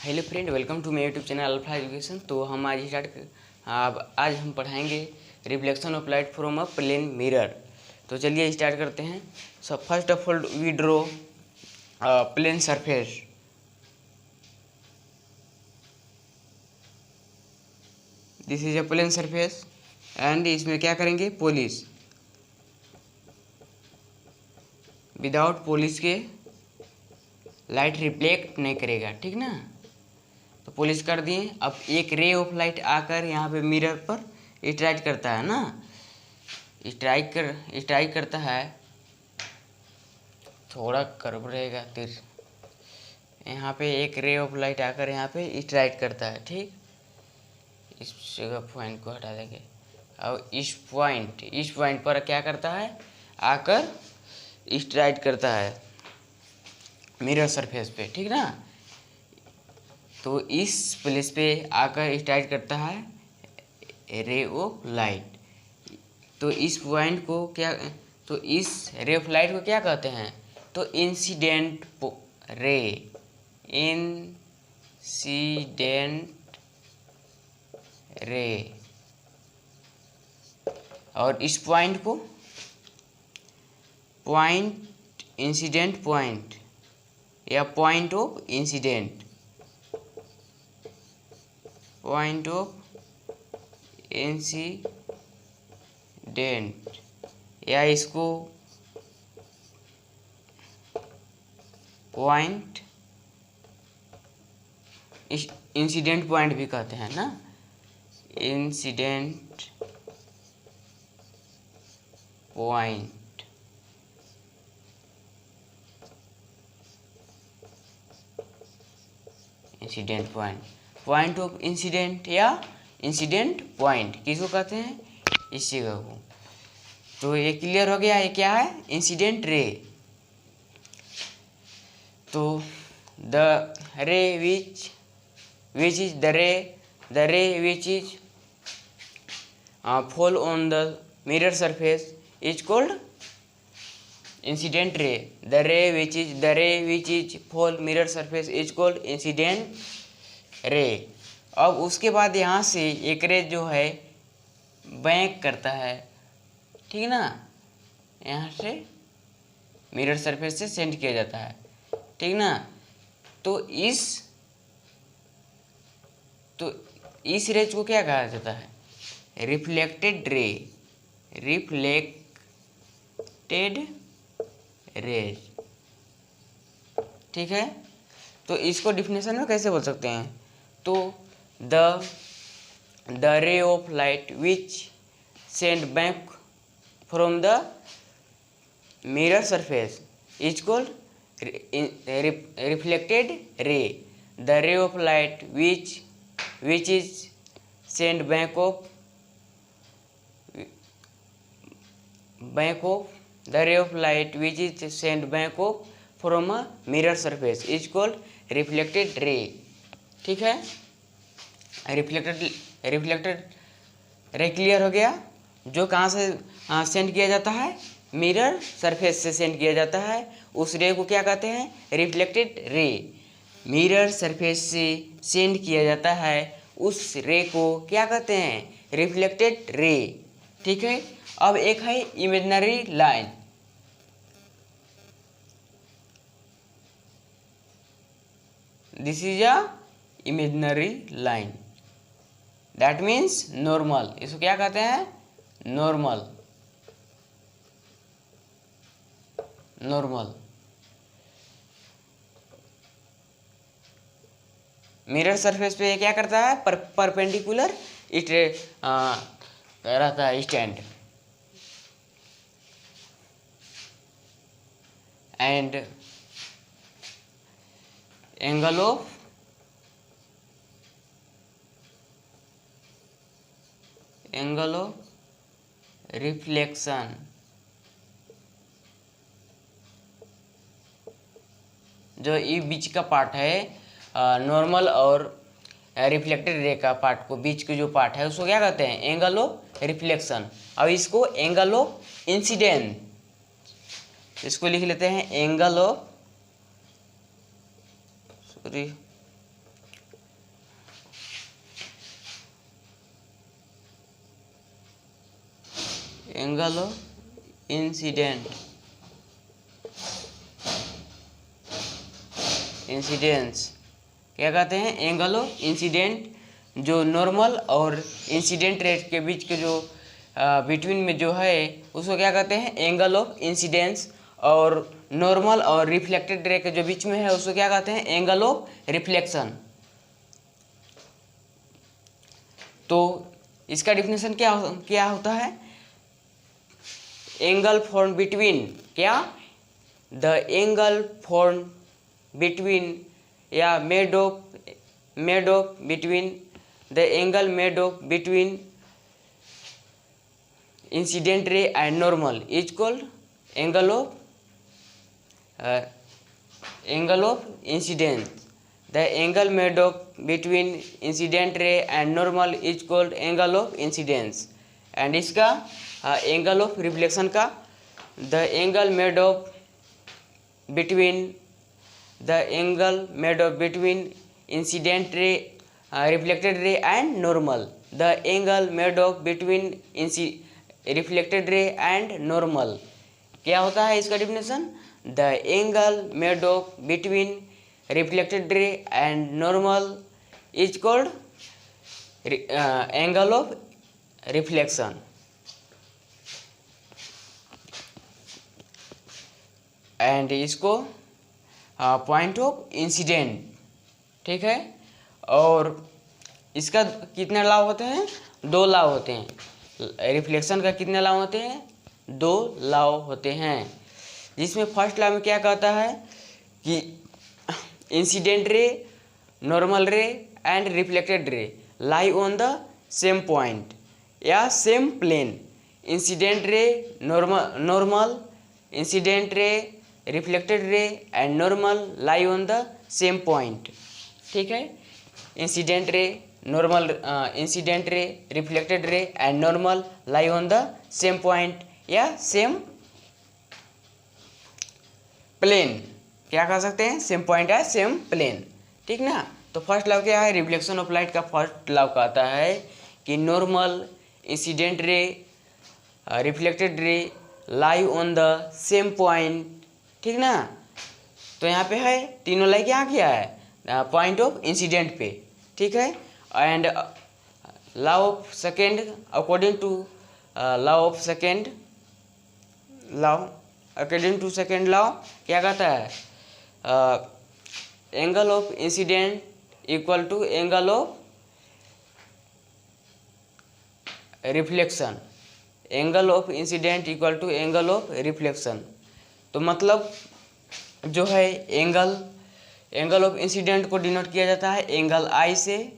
Hello friend, welcome to my YouTube channel Alpha Education. तो हम आज हम पढ़ाएंगे reflection of light from a plane mirror. तो चलिए स्टार्ट करते हैं। So first of all we draw plane surface. This is a plane surface and इसमें क्या करेंगे, पॉलिश। विदाउट पॉलिश के लाइट रिफ्लेक्ट नहीं करेगा, ठीक ना। तो पॉलिश कर दिए। अब एक रे ऑफ लाइट आकर यहाँ पे मिरर पर स्ट्राइक करता है ना, स्ट्राइक करता है। थोड़ा कर्व रहेगा फिर यहाँ पे एक रे ऑफ लाइट आकर यहाँ पे स्ट्राइक करता है, ठीक। इस जगह पॉइंट को हटा देंगे। अब इस पॉइंट पर क्या करता है, आकर स्ट्राइक करता है मिरर सरफेस पे, ठीक ना। तो इस प्लेस पे आकर स्ट्राइक करता है रे ऑफ लाइट। तो इस पॉइंट को क्या, तो इस रे ऑफ लाइट को क्या कहते हैं, तो इंसिडेंट रे। Incident ray. और इस पॉइंट को इंसिडेंट पॉइंट या पॉइंट ऑफ इंसिडेंट या इसको इंसिडेंट पॉइंट भी कहते हैं ना। Incident point. Point of incident या इंसिडेंट पॉइंट किसको कहते हैं, इस जगह को। तो ये क्लियर हो गया, ये क्या है, इंसिडेंट रे। तो द रे विच इज द रे which is fall on the mirror surface is called incident ray. The ray which is fall mirror surface is called incident ray. अब उसके बाद यहाँ से एक रे जो है बैंक करता है, ठीक ना। यहाँ से मिरर सरफेस से सेंड किया जाता है, ठीक ना। तो इस रेज को क्या कहा जाता है, रिफ्लेक्टेड रेज, ठीक है। तो इसको डिफिनेशन में कैसे बोल सकते हैं, तो the ray of light which send back from the mirror surface is called reflected ray. The ray of light which is send back of the ray of light which is sent back from a mirror surface is called reflected ray, ठीक है। Reflected ray clear हो गया। जो कहाँ से send किया जाता है, मिरर सरफेस से सेंड किया जाता है, उस रे को क्या कहते हैं, रिफ्लेक्टेड रे। मिरर सरफेस से सेंड किया जाता है उस रे को क्या कहते हैं, रिफ्लेक्टेड रे, ठीक है। अब एक है imaginary line. This is a imaginary line, that means normal. इसको क्या कहते हैं, नॉर्मल। मिरर सरफेस पे क्या करता है, परपेंडिकुलर रहता है stand, and angle of reflection, जो ये बीच का पार्ट है नॉर्मल और रिफ्लेक्टेड रे का पार्ट को, बीच के जो पार्ट है उसको क्या कहते हैं, एंगल ऑफ रिफ्लेक्शन। अब इसको एंगल ऑफ इंसिडेंट, इसको लिख लेते हैं angle of angle of incidence क्या कहते हैं, एंगल ऑफ इंसिडेंट, जो नॉर्मल और इंसिडेंट रे के बीच के जो बिटवीन में जो है उसको क्या कहते हैं, एंगल ऑफ इंसिडेंस। और नॉर्मल और रिफ्लेक्टेड रे के जो बीच में है उसको क्या कहते हैं, एंगल ऑफ रिफ्लेक्शन। तो इसका डिफिनेशन क्या क्या होता है, एंगल फॉर्म बिटवीन क्या, द एंगल फॉर्म बिटवीन या made of between, the angle made of between incident ray and normal is called angle of incidence. The angle made of between incident ray and normal is called angle of incidence. And इसका angle of reflection का, the angle made of between incident ray reflected ray and normal, the angle made of between reflected ray and normal क्या होता है इसका definition, the angle made of between reflected ray and normal is called angle of reflection. And इसको point of incident, ठीक है। और इसका कितने लाभ होते हैं, 2 लाभ होते हैं। रिफ्लेक्शन का कितने लाभ होते हैं, 2 लाभ होते हैं। जिसमें फर्स्ट लाभ में क्या कहता है कि इंसिडेंट रे, नॉर्मल रे and reflected ray lie on the same point या same plane. Incident ray, normal, incident ray, reflected ray and normal lie on the same point, ठीक है। Incident ray, reflected ray and normal lie on the same point या same plane, क्या कह सकते हैं, same point या same plane, ठीक ना। तो फर्स्ट लॉ क्या है, रिफ्लेक्शन ऑफ लाइट का फर्स्ट लॉ कहता है कि normal, incident ray, reflected ray lie on the same point, ठीक ना। तो यहाँ पे है तीनों लाई क्या किया है, पॉइंट ऑफ इंसिडेंट पे, ठीक है। And law of second, according to second law क्या कहता है, angle of incident equal to angle of reflection, angle of incident equal to angle of reflection. तो मतलब जो है एंगल ऑफ इंसिडेंट को डिनोट किया जाता है एंगल आई से,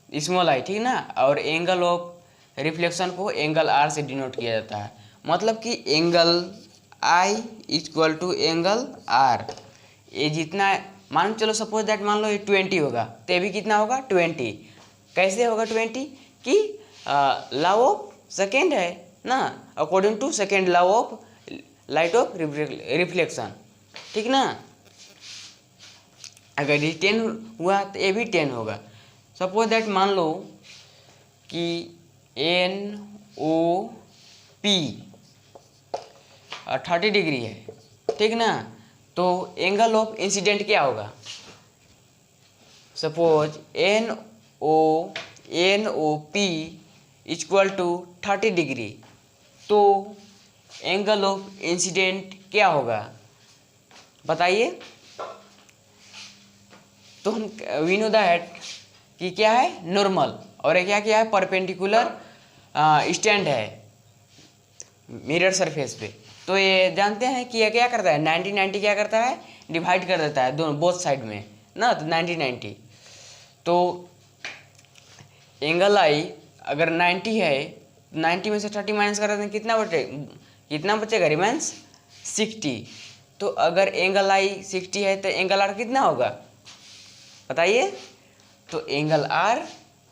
स्मॉल आई, ठीक ना। और एंगल ऑफ रिफ्लेक्शन को एंगल आर से डिनोट किया जाता है। मतलब कि angle I equal to angle R, ये जितना मान चलो सपोज दैट मान लो ये 20 होगा, तो ये भी कितना होगा 20। कैसे होगा 20 कि लॉ ऑफ सेकेंड है ना, according to second law of light of reflection, ठीक ना। अगर ये 10 हुआ तो ये भी 10 होगा। सपोज दैट मान लो कि NOP 30 डिग्री है, ठीक ना। तो एंगल ऑफ इंसिडेंट क्या होगा, suppose NOP equal to 30 degree, तो एंगल ऑफ इंसिडेंट क्या होगा बताइए। तो हम वी नो दैट कि क्या है नॉर्मल, और ये क्या है परपेंडिकुलर स्टैंड है मिरर सरफेस पे। तो ये जानते हैं कि ये क्या करता है, 90-90 क्या करता है, डिवाइड कर देता है दोनों बोथ साइड में ना, तो 90-90। तो एंगल आई अगर 90 है, 90 में से 30 माइनस कर देते हैं, कितना बचेगा, रिमेंस 60। तो अगर एंगल आई 60 है तो एंगल आर कितना होगा बताइए। तो एंगल आर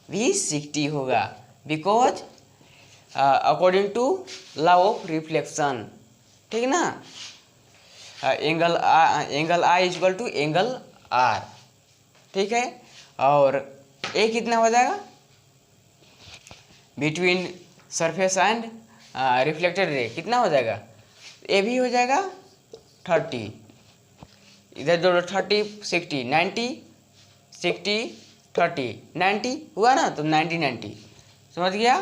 भी 60 होगा, because according to law of reflection, ठीक ना। Angle I equal to angle R, ठीक है। और ए कितना हो जाएगा, बिटवीन सरफेस एंड रिफ्लेक्टेड रे कितना हो जाएगा, ए भी हो जाएगा 30, इधर जोड़ो 30 60 90 60 30 90 हुआ ना, तो 90 90 समझ गया।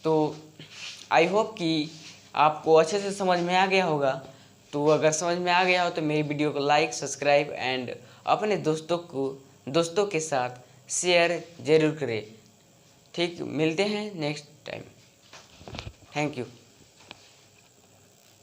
तो आई होप कि आपको अच्छे से समझ में आ गया होगा। तो अगर समझ में आ गया हो तो मेरी वीडियो को लाइक सब्सक्राइब एंड अपने दोस्तों के साथ शेयर जरूर करें। ठीक, मिलते हैं नेक्स्ट टाइम। Thank you.